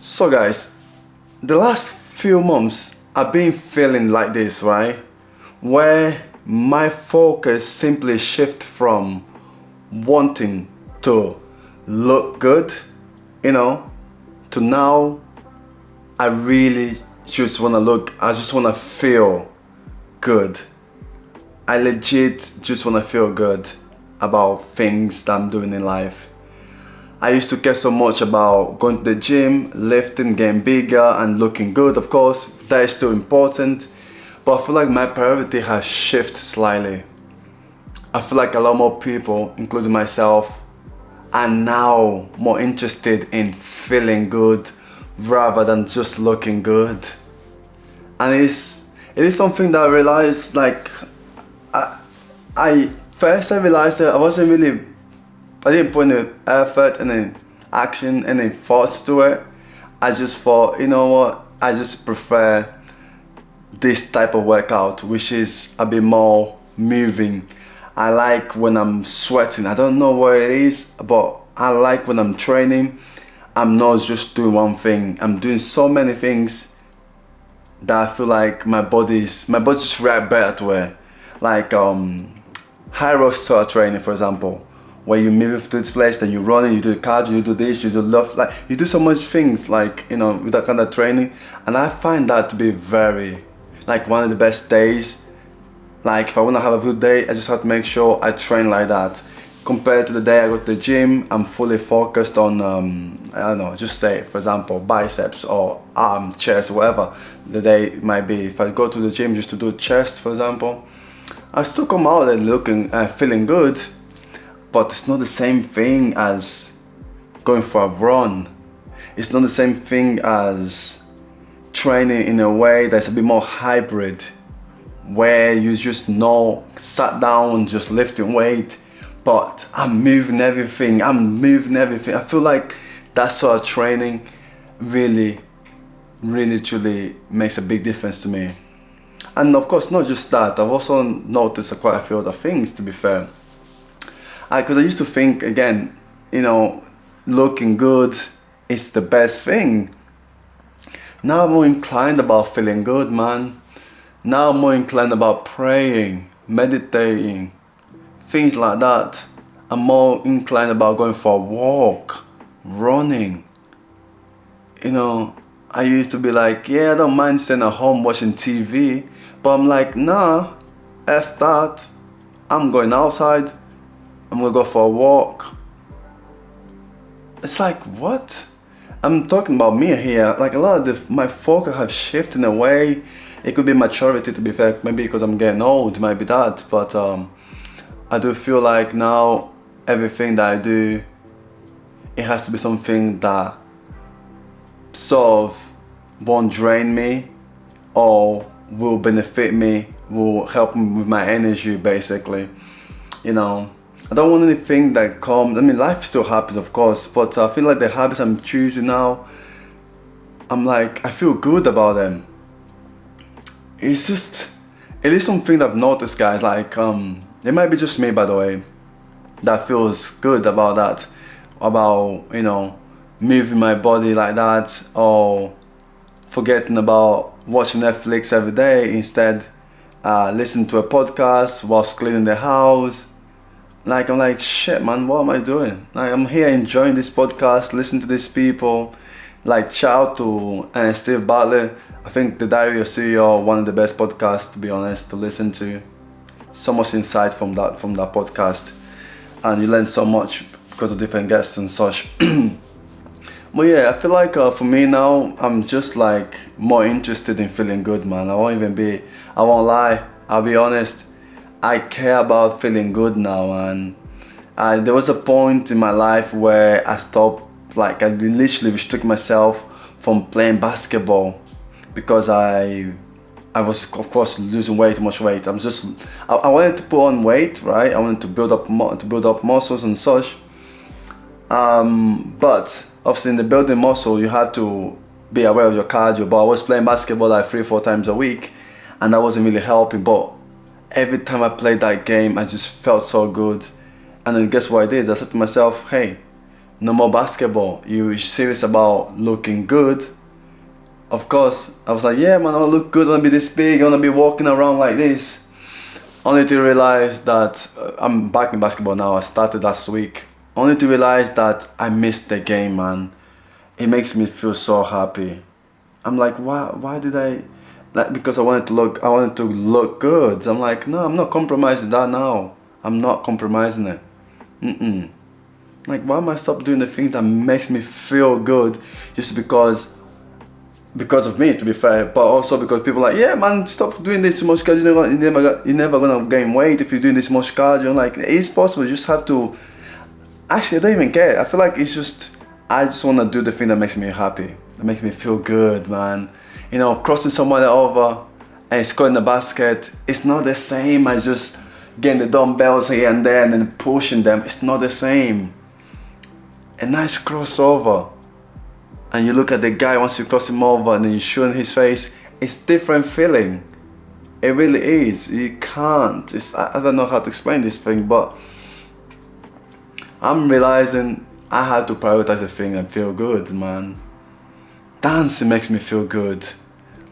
So guys, the last few months I've been feeling like this, right? Where my focus simply shift from wanting to look good, you know, to now I really just want to I just want to feel good. I legit just want to feel good about things that I'm doing in life. I used to care so much about going to the gym, lifting, getting bigger and looking good, of course. That is still important. But I feel like my priority has shifted slightly. I feel like a lot more people, including myself, are now more interested in feeling good rather than just looking good. And it is something that I realized, like, I realized that I didn't put any effort, any action, any thoughts to it. I just thought, you know what, I just prefer this type of workout, which is a bit more moving. I like when I'm sweating. I don't know what it is, but I like when I'm training, I'm not just doing one thing. I'm doing so many things that I feel like my body's just react better to it. Like high rock star training, for example, where you move to this place, then you run and you do cardio, you do this, you do love, like you do so much things, like, you know, with that kind of training. And I find that to be very, like, one of the best days. Like, if I want to have a good day, I just have to make sure I train like that. Compared to the day I go to the gym, I'm fully focused on, I don't know, just say, for example, biceps or arm, chest, whatever the day might be. If I go to the gym just to do chest, for example, I still come out and looking, feeling good, but it's not the same thing as going for a run. It's not the same thing as training in a way that's a bit more hybrid, where you just know, sat down, just lifting weight, but I'm moving everything. I feel like that sort of training really, really, truly makes a big difference to me. And of course, not just that, I've also noticed quite a few other things, to be fair. Because I used to think, again, you know, looking good is the best thing. Now I'm more inclined about feeling good, man. Now I'm more inclined about praying, meditating, things like that. I'm more inclined about going for a walk, running. You know, I used to be like, yeah, I don't mind staying at home watching TV. But I'm like, nah, F that. I'm going outside. I'm gonna go for a walk. It's like, what? I'm talking about me here. Like, a lot of my focus have shifted in a way. It could be maturity, to be fair. Maybe because I'm getting old, might be that. But I do feel like now everything that I do, it has to be something that sort of won't drain me or will benefit me, will help me with my energy, basically. You know, I don't want anything that comes. I mean, life still happens, of course, but I feel like the habits I'm choosing now, I'm like, I feel good about them. It is something that I've noticed, guys. Like, it might be just me, by the way, that feels good about that, about, you know, moving my body like that, or forgetting about watching Netflix every day, instead listening to a podcast whilst cleaning the house. Like, I'm like, shit, man, what am I doing? Like, I'm here enjoying this podcast, listening to these people. Like, shout out to Steve Bartlett. I think the Diary of CEO, one of the best podcasts, to be honest, to listen to. So much insight from that podcast, and you learn so much because of different guests and such. But yeah, I feel like for me now, I'm just like more interested in feeling good, man. I won't lie, I'll be honest. I care about feeling good now, and there was a point in my life where I stopped, like I literally restricted myself from playing basketball because I was, of course, losing way too much weight. I wanted to put on weight, right? I wanted to build up muscles and such. But obviously in the building muscle, you have to be aware of your cardio. But I was playing basketball like 3-4 times a week, and that wasn't really helping. But every time I played that game, I just felt so good. And then guess what I did? I said to myself, hey, no more basketball. You're serious about looking good. Of course, I was like, yeah, man, I wanna look good, I wanna be this big, I wanna be walking around like this. Only to realize that I'm back in basketball now. I started last week. Only to realize that I missed the game, man. It makes me feel so happy. I'm like, why did I, like, because I wanted to look good. I'm like, no, I'm not compromising that now. I'm not compromising it. Like, why am I stop doing the things that makes me feel good just because of me, to be fair, but also because people are like, yeah, man, stop doing this too much cardio. You're never gonna gain weight if you're doing this much cardio. I'm like, it's possible. You just have to. Actually, I don't even care. I feel like it's just, I just wanna do the thing that makes me happy, that makes me feel good, man. You know, crossing someone over and scoring the basket. It's not the same as just getting the dumbbells here and there and then pushing them. It's not the same. A nice crossover. And you look at the guy once you cross him over and then you shoot in his face, it's different feeling. It really is. You can't. I don't know how to explain this thing, but I'm realizing I have to prioritize the thing and feel good, man. Dancing makes me feel good.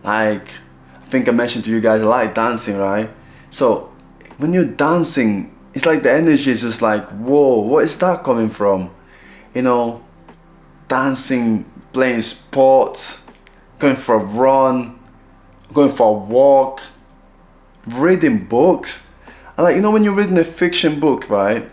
Like, I think I mentioned to you guys, I like dancing, right? So when you're dancing, it's like the energy is just like, whoa, what is that coming from? You know, dancing, playing sports, going for a run, going for a walk, reading books. And like, you know, when you're reading a fiction book, right?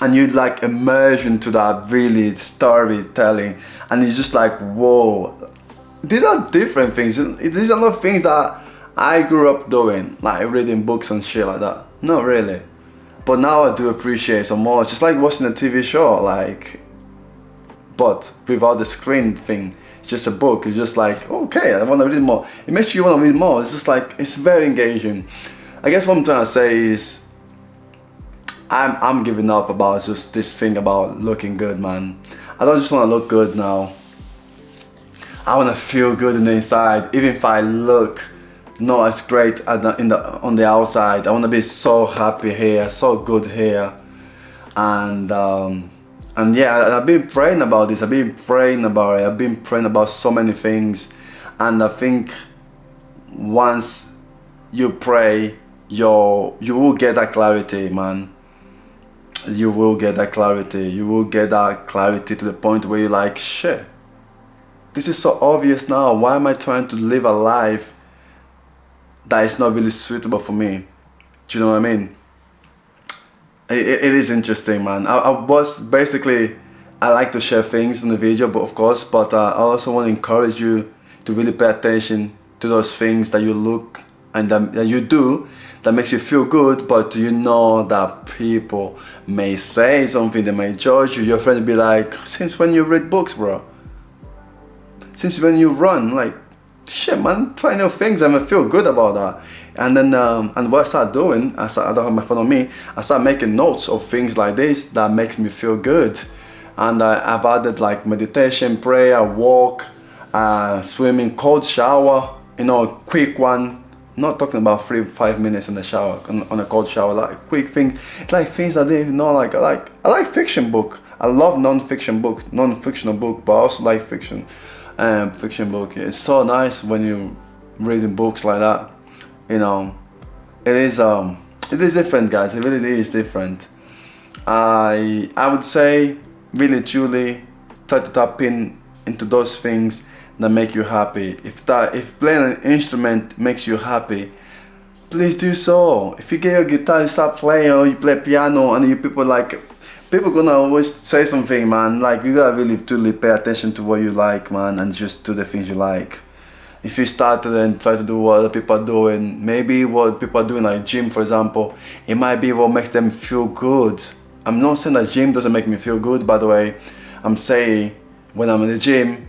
And you like immerse into that really storytelling, and you're just like, whoa, these are different things. These are not things that I grew up doing, like reading books and shit like that. Not really. But now I do appreciate some more. It's just like watching a TV show, like, but without the screen thing. It's just a book. It's just like, okay, I want to read more. It makes you want to read more. It's just like, it's very engaging. I guess what I'm trying to say is, I'm giving up about just this thing about looking good, man. I don't just want to look good now. I want to feel good in the inside, even if I look not as great on the outside. I want to be so happy here, so good here, and yeah, I've been praying about this. I've been praying about it. I've been praying about so many things, and I think once you pray, you will get that clarity, man. You will get that clarity. You will get that clarity to the point where you're like, shit, this is so obvious now. Why am I trying to live a life that is not really suitable for me? Do you know what I mean? It is interesting, man. I was basically, I like to share things in the video, but I also want to encourage you to really pay attention to those things that you look and that you do that makes you feel good, but you know that people may say something, they may judge you. Your friend will be like, since when you read books, bro? Since when you run? Like, shit, man, try new things and I feel good about that. And then, and what I start doing, I don't have my phone on me, I start making notes of things like this that makes me feel good. And I've added like meditation, prayer, walk, swimming, cold shower, you know, a quick one. Not talking about 3-5 minutes in the shower, on a cold shower, like quick things, like things I didn't even know. Like I like fiction book. I love non-fictional book, but I also like fiction book. It's so nice when you reading books like that. You know, it is different, guys. It really is different. I would say, really truly, try to tap into those things that make you happy. If playing an instrument makes you happy, please do so. If you get your guitar and start playing, or you play piano, and people gonna always say something, man. Like, you gotta really truly pay attention to what you like, man, and just do the things you like. If you start to then try to do what other people are doing, maybe what people are doing, like gym, for example, it might be what makes them feel good. I'm not saying that gym doesn't make me feel good, by the way. I'm saying when I'm in the gym,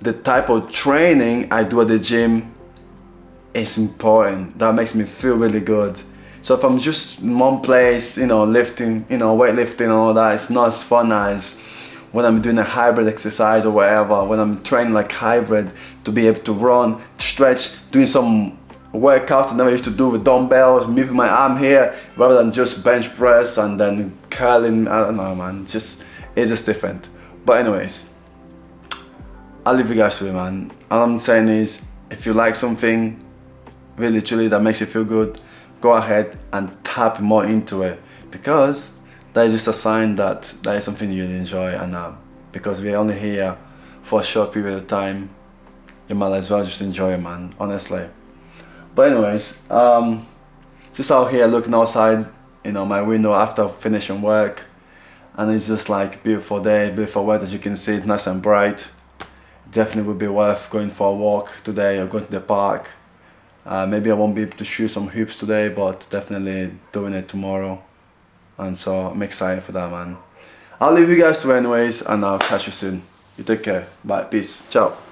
the type of training I do at the gym is important. That makes me feel really good. So if I'm just in one place, you know, lifting, you know, weightlifting and all that, it's not as fun as when I'm doing a hybrid exercise or whatever, when I'm training like hybrid to be able to run, stretch, doing some workouts I never used to do with dumbbells, moving my arm here rather than just bench press and then curling. I don't know, man. it's just different. But anyways, I'll leave you guys to it, man. All I'm saying is, if you like something really truly that makes you feel good, go ahead and tap more into it, because that is just a sign that that is something you really enjoy. And because we're only here for a short period of time, you might as well just enjoy it, man, honestly. But anyways, just out here looking outside, you know, my window after finishing work, and it's just like beautiful day, beautiful weather. As you can see, it's nice and bright. Definitely would be worth going for a walk today or going to the park. Maybe I won't be able to shoot some hoops today, but definitely doing it tomorrow. And so I'm excited for that, man. I'll leave you guys to it anyways, and I'll catch you soon. You take care. Bye. Peace. Ciao.